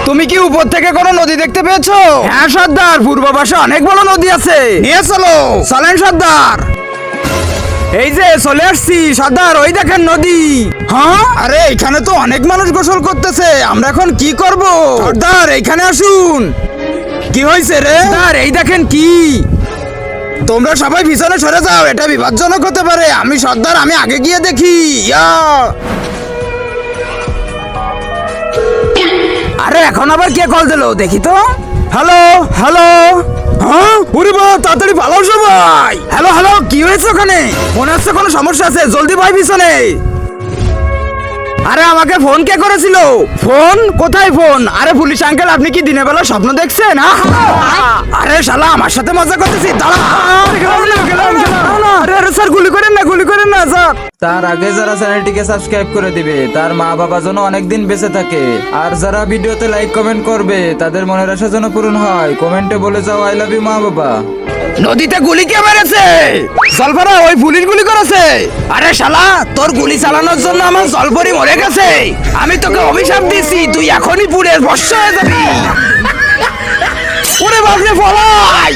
তুমি কি উপর থেকে কোনো নদী দেখতে পেয়েছো? হ্যাঁ সর্দার, পূর্ব পাশে অনেক বড় নদী আছে। নিয়ে চলো। চলেন সর্দার। এই যে চলে আসছি সর্দার, ওই দেখেন নদী। হ্যাঁ, আরে এখানে তো অনেক মানুষ গোসল করতেছে, আমরা এখন কি করব? সর্দার এইখানে আসুন। কি হয়েছে রে? সর্দার এই দেখেন কি। তোমরা সবাই পিছনে সরে যাও, এটা বিপজ্জনক হতে পারে। আমি সর্দার, আমি আগে গিয়ে দেখি। আরে এখন আবার কে কল দিলো দেখি তো। Hello hello. হ্যাঁ ওরে বাবা, তাড়াতাড়ি পালাও সবাই। হ্যালো হ্যালো, কি হয়েছে ওখানে? মনে হচ্ছে কোনো সমস্যা আছে, জলদি ভাই পিছনে। আরে আমাকে ফোন কে করেছিল? ফোন কোথায় ফোন? আরে পুলিশ আঙ্কেল, আপনি কি দিনের বেলা স্বপ্ন দেখছেন? আরে শালা আমার সাথে মজা করতেছি, দাঁড়া। আরে আরে স্যার, গুলি করেন না, গুলি করেন না স্যার। তার আগে যারা চ্যানেলটিকে সাবস্ক্রাইব করে দিবে তার মা বাবা যেন অনেকদিন বেঁচে থাকে, আর যারা ভিডিওতে লাইক কমেন্ট করবে তাদের মনের আশা যেন পূরণ হয়। কমেন্টে বলে যাও আই লাভ ইউ মা বাবা। নদীতে গুলি কে মেরেছে? জলফারা, ওই পুলিশ গুলি করেছে। আরে শালা, তোর গুলি চালানোর জন্য আমার জলপরি মরে গেছে। আমি তোকে অভিশাপ দিছি, তুই এখনই পুড়ে ভস্ম হয়ে যাবি। ওরে বাপরে, পলাই।